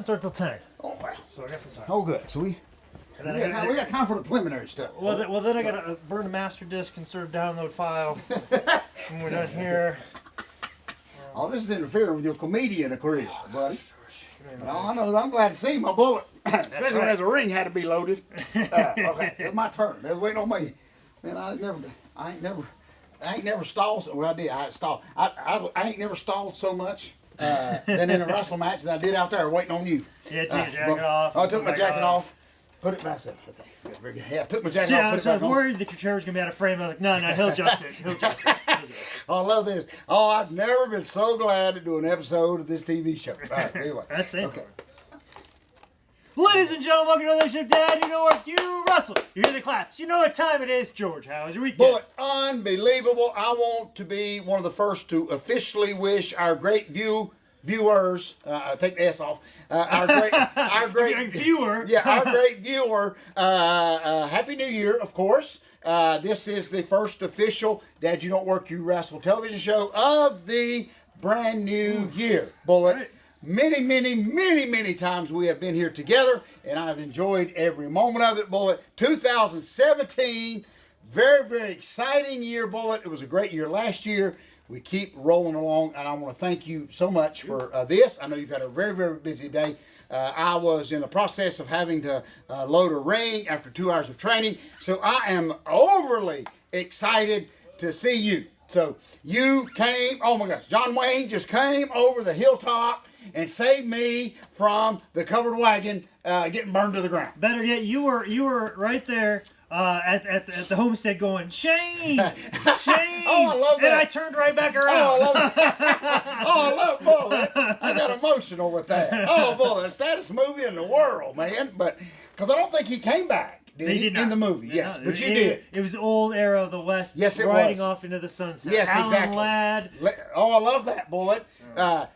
start till 10. Oh, wow. So I got some time. Oh, good. So we got time for the preliminary stuff. Well, then I got to burn a master disk and sort of download file. When we're done here. Oh, this is interfering with your comedian career, buddy. But I know. I'm glad to see my bullet, especially when there's a ring had to be loaded. Okay, it's my turn. They're waiting on me. Man, I ain't never stalled. Well, I did. I stalled. I ain't never stalled so much than in a wrestling match than I did out there waiting on you. Yeah, take your jacket off. I took my jacket off. Put it back up. Okay. Good, very good. Yeah, I took my jacket off. So I was worried that your chair was gonna be out of frame. I was like, no, he'll adjust it. He'll adjust it. Oh, I love this. Oh, I've never been so glad to do an episode of this TV show. All right, anyway. That's it. Okay. Ladies and gentlemen, welcome to another show. Dad, you know what? You wrestle. You hear the claps. You know what time it is. George, how was your weekend? Boy, unbelievable. I want to be one of the first to officially wish our great viewers, take the S off, our great viewer. Yeah, our great viewer, Happy New Year, of course. This is the first official Dad, You Don't Work, You Wrestle television show of the brand new year. Bullet. Right. Many times we have been here together, and I've enjoyed every moment of it, Bullet. 2017, very exciting year, Bullet. It was a great year last year. We keep rolling along, and I want to thank you so much for this. I know you've had a very busy day. I was in the process of having to load a ring after 2 hours of training, so I am overly excited to see you. So you came, oh my gosh, John Wayne just came over the hilltop and saved me from the covered wagon getting burned to the ground. Better yet, you were right there at the homestead going, Shane! Oh, I love that. And I turned right back around. Oh, I love it. Oh, I love Bullet. I got emotional with that. Oh, Bullet, the saddest movie in the world, man. But, because I don't think he came back. Did not. In the movie, yes. But you did. It was the old era of the West. Yes, it riding was. off into the sunset. Yes, Alan exactly. Ladd. Oh, I love that, Bullet.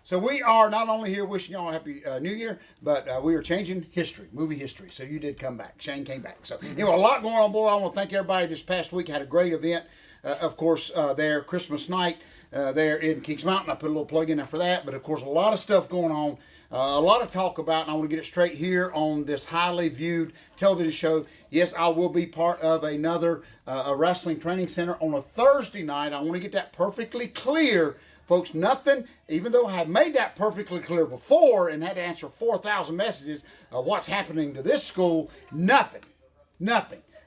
So we are not only here wishing y'all a happy New Year, but we are changing history, movie history. So you did come back. Shane came back. So, a lot going on, Bullet. I want to thank everybody this past week. Had a great event, of course, there, Christmas night there in Kings Mountain. I put a little plug in there for that. But, of course, a lot of stuff going on. A lot of talk about, and I want to get it straight here on this highly viewed television show. Yes, I will be part of another a wrestling training center on a Thursday night. I want to get that perfectly clear, folks. Nothing, even though I have made that perfectly clear before and had to answer 4,000 messages of what's happening to this school, nothing.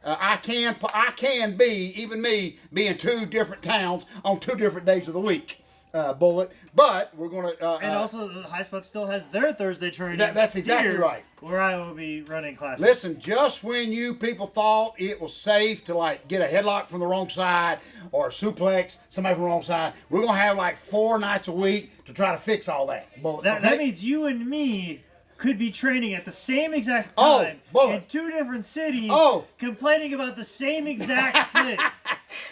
I can be, even me, be in 2 different towns on 2 different days of the week. Bullet, but we're going to... and also, the High Spot still has their Thursday training. That's exactly right. Where I will be running classes. Listen, just when you people thought it was safe to, like, get a headlock from the wrong side or a suplex somebody from the wrong side, we're going to have, 4 nights a week to try to fix all that. Bullet. That means you and me could be training at the same exact time in 2 different cities complaining about the same exact thing.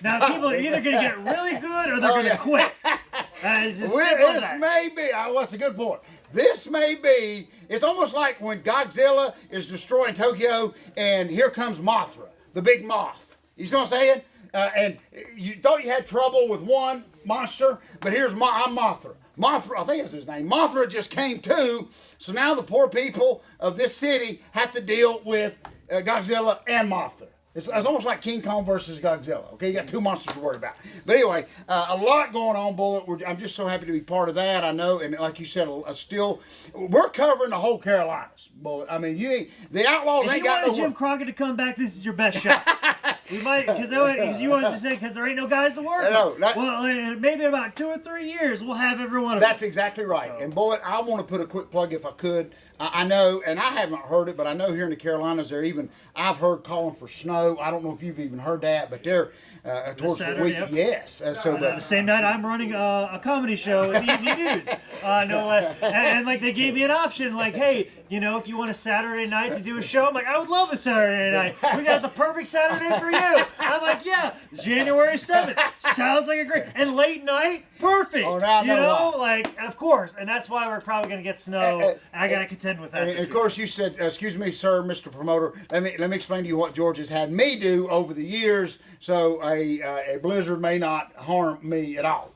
Now, people are either going to get really good or they're going to quit. It's just simple as that. May be, what's a good point? This may be, it's almost like when Godzilla is destroying Tokyo and here comes Mothra, the big moth. You see what I'm saying? And you thought you had trouble with one monster, but here's I'm Mothra. Mothra, I think that's his name. Mothra just came too, so now the poor people of this city have to deal with Godzilla and Mothra. It's almost like King Kong versus Godzilla. Okay, you got 2 monsters to worry about. But anyway, a lot going on, Bullet. I'm just so happy to be part of that. I know, and like you said, we're covering the whole Carolinas, Bullet. I mean, the Outlaws ain't got no. If you wanted Jim Crockett to come back, this is your best shot. We might, because you wanted to say, because there ain't no guys to work. Well, maybe in about 2 or 3 years, we'll have every one of them. That's exactly right. So. And Bullet, I want to put a quick plug if I could. I know, and I haven't heard it, but I know here in the Carolinas, I've heard calling for snow. I don't know if you've even heard that, but they're towards Saturday, the week. Yes. The same night I'm running a comedy show at the Evening News, no less. And they gave me an option, hey, if you want a Saturday night to do a show, I'm like, I would love a Saturday night. We got the perfect Saturday for you. I'm like, yeah, January 7th. Sounds like a great, and late night, perfect. Of course. And that's why we're probably going to get snow. I got to contend with that. And of course, you said, excuse me, sir, Mr. Promoter, let me explain to you what George has had me do over the years, so a blizzard may not harm me at all.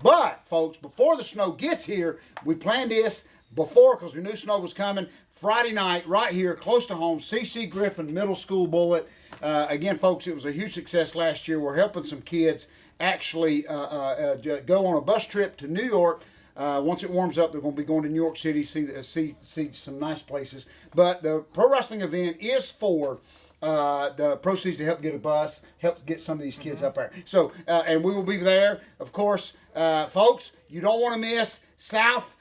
But, folks, before the snow gets here, we planned this before, because we knew snow was coming. Friday night, right here, close to home, C.C. Griffin Middle School Bullet. Again, folks, it was a huge success last year. We're helping some kids actually go on a bus trip to New York. Once it warms up, they're going to be going to New York City, see some nice places. But the pro wrestling event is for the proceeds to help get a bus, help get some of these kids up there. So, and we will be there, of course. Folks, you don't want to miss South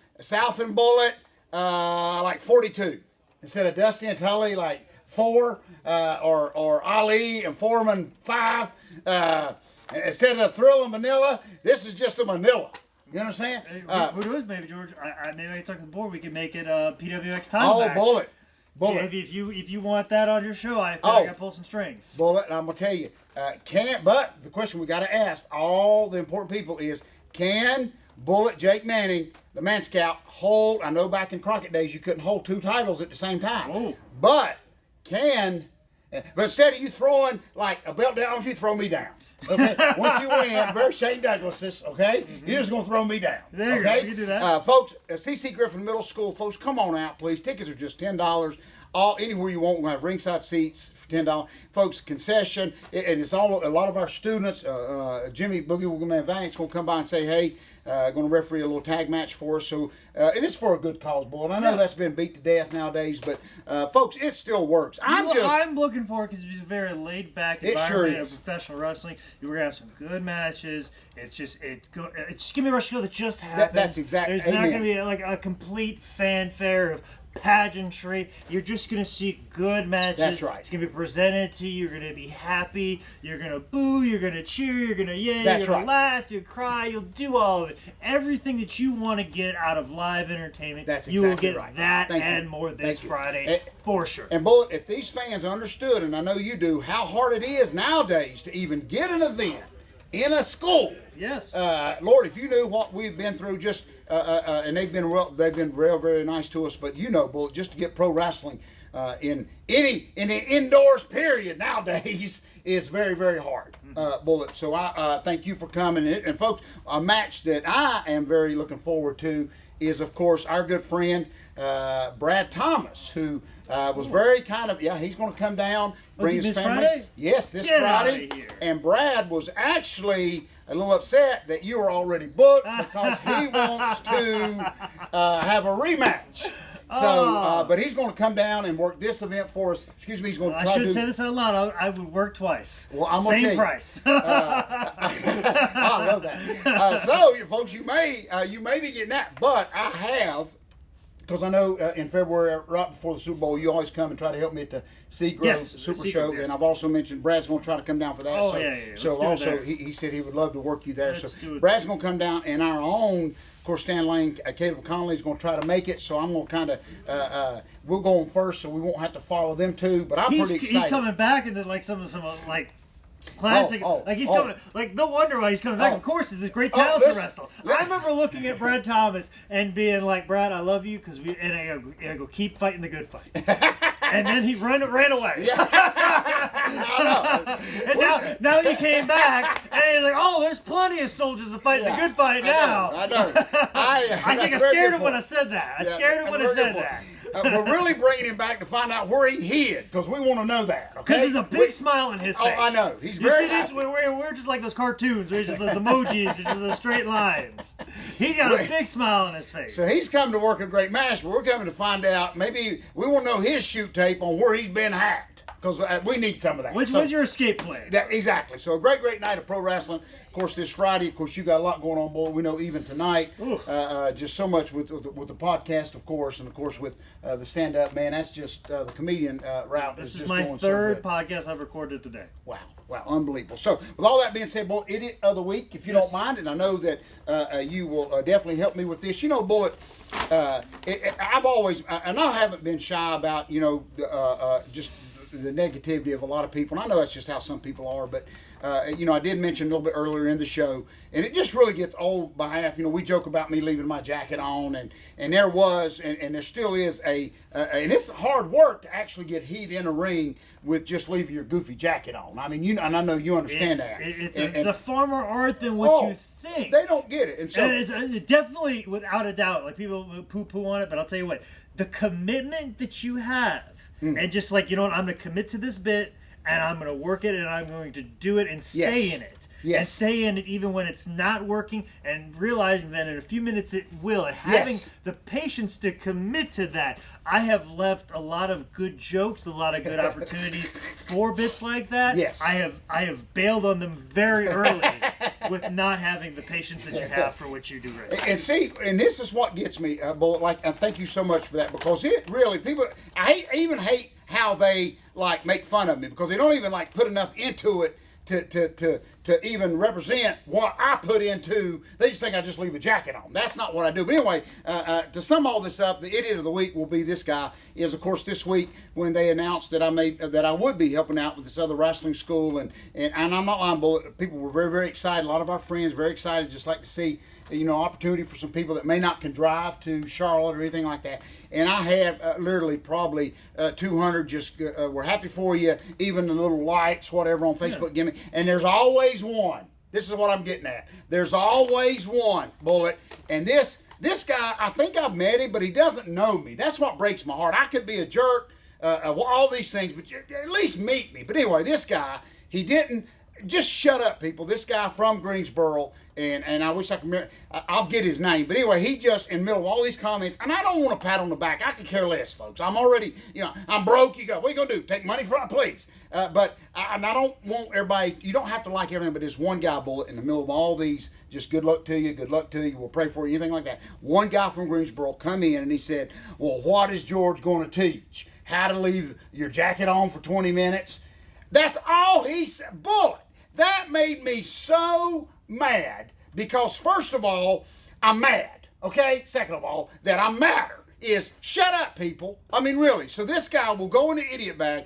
and Bullet, like 42. Instead of Dusty and Tully, like 4, or Ali and Foreman 5. Instead of Thrill and Manila, this is just a Manila. You understand? Who knows, maybe, George? Maybe I can talk to the board. We can make it a PWX time match. Bullet. Yeah, if you want that on your show, I feel like I pull some strings. Bullet, and I'm going to tell you, but the question we got to ask all the important people is, can Bullet Jake Manning, the Man Scout, hold? I know back in Crockett days you couldn't hold 2 titles at the same time. Oh. But instead of you throwing like a belt down, you throw me down. Okay, once you win, very Shane Douglas, okay? You're just going to throw me down. There you okay? go. You can do that. Folks, C.C. Griffin Middle School, folks, come on out, please. Tickets are just $10. Anywhere you want, we're going to have ringside seats for $10. Folks, concession, and it's all a lot of our students. Jimmy Boogie Woogieman Vance going to come by and say, hey, going to referee a little tag match for us. So it is for a good cause, Bull. And I know that's been beat to death nowadays, but folks, it still works. I'm looking for it because it's a very laid back environment of professional wrestling. We're gonna have some good matches. It's just gonna be a show that just happened. That's exactly. There's not gonna be like a complete fanfare of pageantry. You're just gonna see good matches. That's right. It's gonna be presented to you. You're gonna be happy. You're gonna boo. You're gonna cheer. You're gonna yay. That's you're gonna right. laugh. You'll cry. You'll do all of it. Everything that you want to get out of live entertainment. That's you will exactly get right. that Thank and you. more this Thank you. Friday for sure. And Bullet, if these fans understood, and I know you do, how hard it is nowadays to even get an event in a school. Yes. Lord, if you knew what we've been through, just and they've been very nice to us. But Bullet, just to get pro wrestling in the indoors period nowadays is very, very hard. Bullet. So I thank you for coming. And folks, a match that I am very looking forward to is, of course, our good friend Brad Thomas, who was very he's going to come down, bring his family. Friday? Yes, this Get Friday. outta here. And Brad was actually a little upset that you were already booked because he wants to have a rematch. So, but he's going to come down and work this event for us. Excuse me, he's going to try I shouldn't say this out loud. I would work twice. Well, I'm Same okay. price. I love that. So, you folks, you may be getting that, but I have, because I know in February, right before the Super Bowl, you always come and try to help me at the Seagrove Super Show, and I've also mentioned Brad's going to try to come down for that. Oh, so, yeah. So also, he said he would love to work you there. Let's do it. Brad's going to come down, and our own, of course, Stan Lane, Caleb Conley is going to try to make it. So I'm going to kind of, we'll go on first, so we won't have to follow them too. But I'm pretty excited. He's coming back into like some like classic. He's coming. Like no wonder why he's coming back. Of course, he's this great talent to wrestle. I remember looking at Brad Thomas and being like, Brad, I love you because I go keep fighting the good fight. And then he ran away. And now he came back, and he's like, "Oh, there's plenty of soldiers to fight the good fight now." I know. I think I scared him when I said that. I scared him when I said that. We're really bringing him back to find out where he hid, because we want to know that. Okay? Because there's a big smile on his face. Oh, I know. He's you very see this? We're just like those cartoons. We're just those emojis. We're just those straight lines. He's got a big smile on his face. So he's come to work a great match, but we're coming to find out. Maybe we want to know his shoot tape on where he's been hacked, because we need some of that. What's your escape plan? Exactly. So a great night of pro wrestling. Of course, this Friday, of course, you got a lot going on, boy. We know even tonight, just so much with the podcast, of course, and of course with the stand-up, man. That's just the comedian route. This is just my going third so podcast I've recorded today. Wow, unbelievable. So with all that being said, boy, idiot of the week, if you don't mind, and I know that you will definitely help me with this. Bullet, I've always, and I haven't been shy about, just the negativity of a lot of people. And I know that's just how some people are, but I did mention a little bit earlier in the show, and it just really gets old by half. We joke about me leaving my jacket on, and there was, and there still is and it's hard work to actually get heat in a ring with just leaving your goofy jacket on. I mean, and I know you understand that. It's a far more art than what you thing. They don't get it. And so And it's definitely, without a doubt, like people poo-poo on it, but I'll tell you what, the commitment that you have, and just like, you know what, I'm going to commit to this bit, and I'm going to work it, and I'm going to do it and stay in it. Yes. And stay in it even when it's not working, and realizing that in a few minutes it will. And having the patience to commit to that. I have left a lot of good jokes, a lot of good opportunities for bits like that. Yes. I have bailed on them very early with not having the patience that you have for what you do right now. And see, and this is what gets me, Bullet. Like, and thank you so much for that, because it really, people, I even hate how they like make fun of me, because they don't even like put enough into it to even represent what I put into. They just think I just leave a jacket on. That's not what I do. But anyway, to sum all this up, the idiot of the week will be this guy. Is, of course, this week when they announced that I would be helping out with this other wrestling school, and I'm not lying, Bullet. People were very, very excited. A lot of our friends very excited, just like to see, you know, opportunity for some people that may not can drive to Charlotte or anything like that. And I had literally probably 200 just were happy for you, even the little likes, whatever on Facebook, give me. And there's always one. This is what I'm getting at. There's always one, Bullet. And this guy, I think I've met him, but he doesn't know me. That's what breaks my heart. I could be a jerk, all these things, but at least meet me. But anyway, this guy, he didn't. Just shut up, people. This guy from Greensboro, and I wish I could remember, I'll get his name. But anyway, he just, in the middle of all these comments, and I don't want a pat on the back. I could care less, folks. I'm already, you know, I'm broke. You go, what are you going to do? Take money from it, please. But I don't want everybody, you don't have to like everything, but there's one guy, Bullet, in the middle of all these, just good luck to you, we'll pray for you, anything like that. One guy from Greensboro come in and he said, well, what is George going to teach? How to leave your jacket on for 20 minutes? That's all he said. Bullet. That made me so mad, because first of all, I'm mad, okay? Second of all, that I'm madder is shut up, people. I mean, really. So this guy will go in the idiot bag.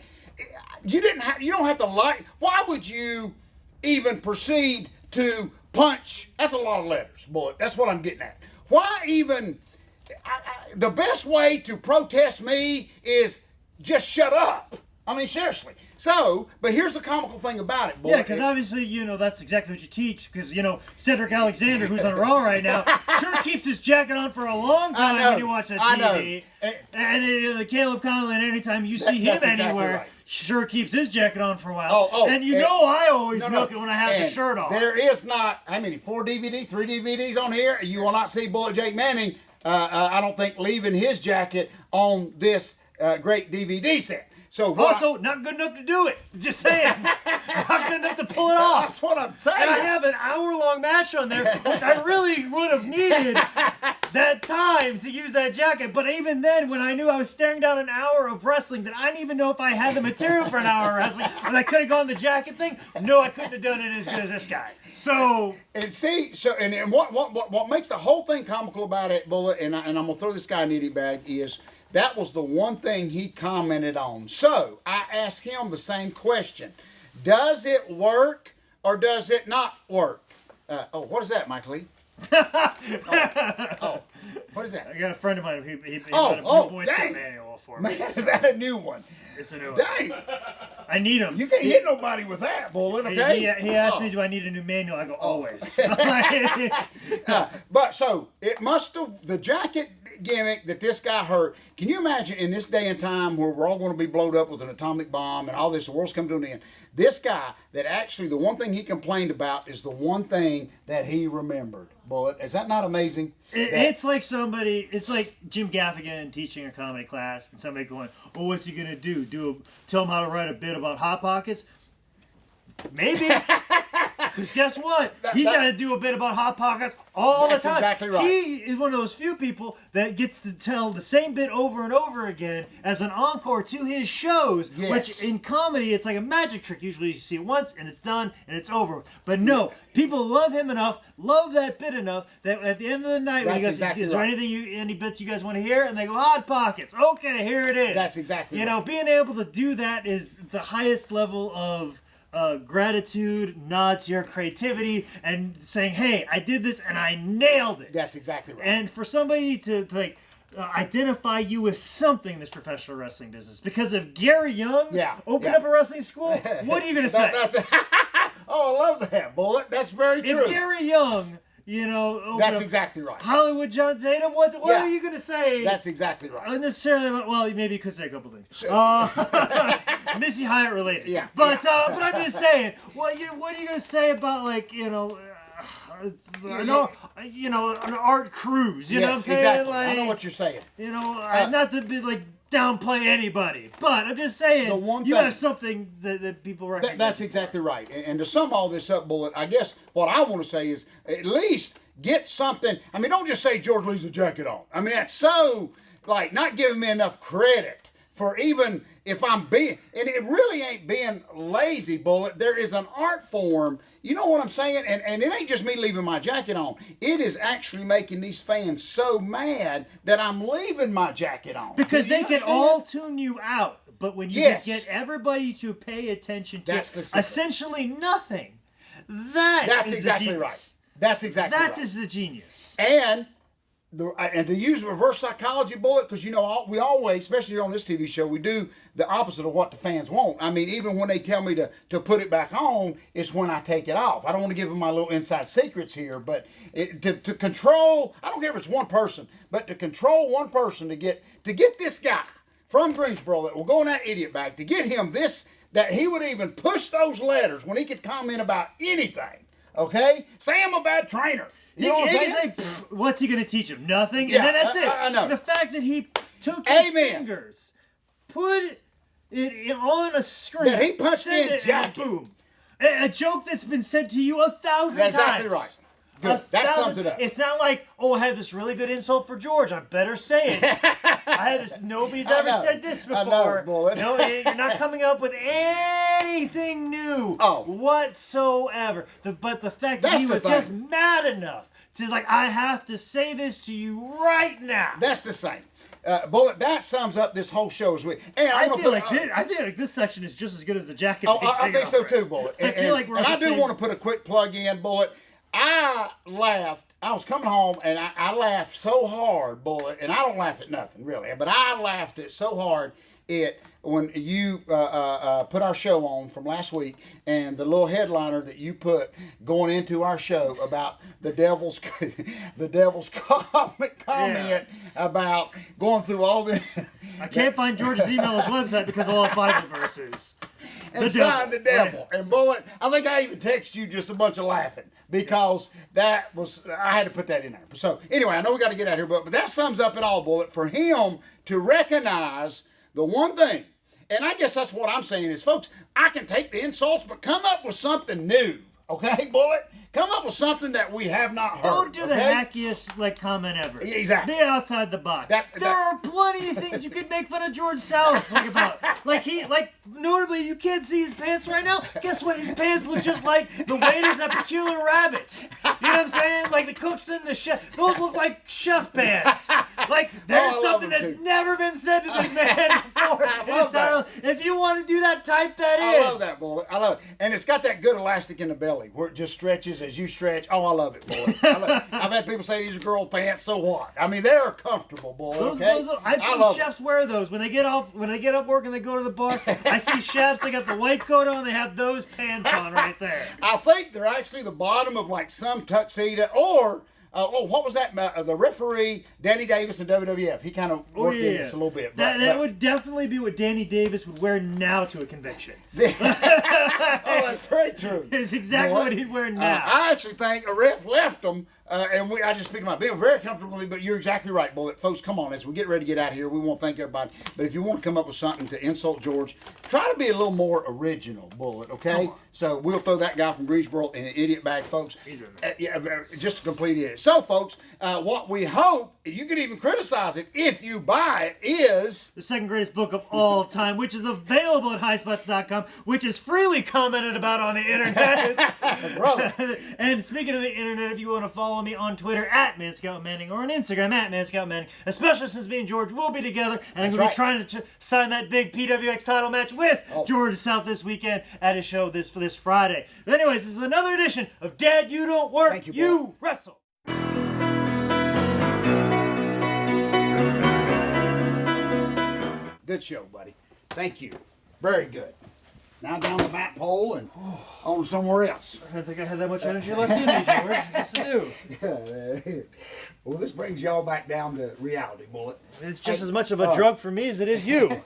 You don't have to like. Why would you even proceed to punch? That's a lot of letters, Bullet. That's what I'm getting at. Why even? The best way to protest me is just shut up. I mean, seriously. So, but here's the comical thing about it, boy. Yeah, because obviously, you know, that's exactly what you teach. Because, you know, Cedric Alexander, who's on Raw right now, sure keeps his jacket on for a long time when you watch that TV. And Caleb Conlon, anytime you see him anywhere, right, sure keeps his jacket on for a while. And you know I always milk it when I have the shirt on. There is not, how many, 3 DVDs on here? You will not see Bullet Jake Manning, I don't think, leaving his jacket on this great DVD set. So also, not good enough to do it. Just saying. Not good enough to pull it off. That's what I'm saying. And I have an hour-long match on there, which I really would have needed that time to use that jacket. But even then, when I knew I was staring down an hour of wrestling, that I didn't even know if I had the material for an hour of wrestling, and I could have gone the jacket thing, no, I couldn't have done it as good as this guy. So... And see, and what makes the whole thing comical about it, Bullet, and I'm going to throw this guy in the idiot bag, is... that was the one thing he commented on. So I asked him the same question. Does it work or does it not work? What is that, Mike Lee? What is that? I got a friend of mine who he bought a new Boy Scout manual for me. Man, is that a new one? It's a new one. Dang. I need them. You can't hit nobody with that, Bullet, okay? He asked me, do I need a new manual? I go, always. But so, it must have, the jacket gimmick that this guy heard, can you imagine in this day and time where we're all going to be blown up with an atomic bomb and all this, the world's coming to an end, this guy that actually, the one thing he complained about is the one thing that he remembered. Bullet, is that not amazing? It's like Jim Gaffigan teaching a comedy class and somebody going, oh, what's he going to do? Tell him how to write a bit about Hot Pockets? Maybe. Because guess what? He's got to do a bit about Hot Pockets all the time. That's exactly right. He is one of those few people that gets to tell the same bit over and over again as an encore to his shows. Yes. Which in comedy, it's like a magic trick. Usually you see it once and it's done and it's over. But no, people love him enough, love that bit enough, that at the end of the night, when he goes, is there any bits you guys want to hear? And they go, Hot Pockets. Okay, here it is. That's exactly right. You know, being able to do that is the highest level of gratitude, nod to your creativity, and saying, hey, I did this and I nailed it. That's exactly right. And for somebody to identify you with something in this professional wrestling business, because if Gary Young opened up a wrestling school, what are you going to say? Oh, I love that, Bullet. That's very true. If Gary Young you know, open That's up exactly right. Hollywood John Tatum. What Yeah. are you going to say? That's exactly right. Unnecessarily, well, maybe you could say a couple things. Missy Hyatt related. Yeah. But I'm just saying, what are you going to say about, like, an art cruise? You know what I'm saying? Exactly. Like, I know what you're saying. Not to be like downplay anybody, but I'm just saying The one you thing- have something that people recognize. That's exactly right. And to sum all this up, Bullet, I guess what I want to say is at least get something. I mean, don't just say George leaves a jacket on. I mean, that's so, like, not giving me enough credit for even if I'm being, and it really ain't being lazy, Bullet. There is an art form. You know what I'm saying? And it ain't just me leaving my jacket on. It is actually making these fans so mad that I'm leaving my jacket on. Because Do they you can understand? all tune you out. But when you Yes. get everybody to pay attention to That's the secret. essentially nothing, that's exactly the right. genius. That's exactly That right. is the genius. And to use reverse psychology, Bullet, because we always, especially on this TV show, we do the opposite of what the fans want. I mean, even when they tell me to put it back on, it's when I take it off. I don't want to give them my little inside secrets here, but to control, I don't care if it's one person, but to control one person to get this guy from Greensboro that will go in that idiot bag, to get him this, that he would even push those letters when he could comment about anything, okay? Say I'm a bad trainer. You know what I'm He can saying? say, what's he going to teach him? Nothing. Yeah, and then that's it. I know. The fact that he took his Amen. fingers, put it on a screen, That he punched send in it, jacket. and boom. A joke that's been said to you 1,000 That's times. exactly right. Good. That sums it up. It's not like, I had this really good insult for George. I better say it. I had this. Nobody's ever know. said this I before. know, Bullet. No, you're not coming up with anything new whatsoever. But the fact that That's he the was thing. just mad enough to like, I have to say this to you right now. That's the same. Bullet, that sums up this whole show. I feel like this section is just as good as the jacket. Oh, being I taken think off so right. too, Bullet. I feel like we're and on I the do same- want to put a quick plug in, Bullet. I laughed. I was coming home and I laughed so hard, Bullet, and I don't laugh at nothing really, but I laughed it so hard when you put our show on from last week, and the little headliner that you put going into our show about the devil's comment about going through all the I can't find George's email on his website because of all Bible verses. and sign the devil. And Bullet, I think I even texted you just a bunch of laughing because I had to put that in there. So anyway, I know we got to get out of here, but that sums up it all, Bullet, for him to recognize the one thing. And I guess that's what I'm saying is, folks, I can take the insults, but come up with something new. Okay, Bullet? Come up with something that we have not heard. Don't do the okay? hackiest comment ever. Exactly. Be outside the box. There are plenty of things you could make fun of George South about. Notably, you can't see his pants right now. Guess what? His pants look just like the waiters at Peculiar Rabbit. You know what I'm saying? Like the cooks and the chef. Those look like chef pants. Like there's I love something them that's too. never been said to this man before. I love that. If you want to do that, type that in. I love that, Bullet. I love it. And it's got that good elastic in the belly where it just stretches as you stretch. Oh, I love it, Bullet. I've had people say these are girl pants, so what? I mean, they're comfortable, Bullet. Okay? I've I seen love chefs wear those when they get off work and they go to the bar. I see chefs, they got the white coat on, they have those pants on right there. I think they're actually the bottom of like some tuxedo or what was that? The referee, Danny Davis in WWF. He kind of worked in this a little bit. That would definitely be what Danny Davis would wear now to a convention. Oh, that's very true. It's exactly what he'd wear now. I actually think a ref left them, and I just picked them up. Being very comfortably, but you're exactly right, Bullet. Folks, come on, as we get ready to get out of here, we want to thank everybody. But if you want to come up with something to insult George, try to be a little more original, Bullet, okay? So we'll throw that guy from Greensboro in an idiot bag, folks. He's in there. Just a complete idiot. So, folks, what we hope, you can even criticize it if you buy it, is The second greatest book of all time, which is available at highspots.com, which is freely commented about on the internet. brother. And speaking of the internet, if you want to follow me on Twitter at ManScoutManning or on Instagram at ManScoutManning, especially since me and George will be together, and I'm going to be trying to sign that big PWX title match with George South this weekend at his show this Friday. But anyways, this is another edition of Dad, You Don't Work, Thank you, You Wrestle. Good show, buddy. Thank you. Very good. Now down the bat pole and on somewhere else. I don't think I had that much energy left in me, George. Yes, I do. Well, this brings y'all back down to reality, Bullet. It's just as much of a drug for me as it is you.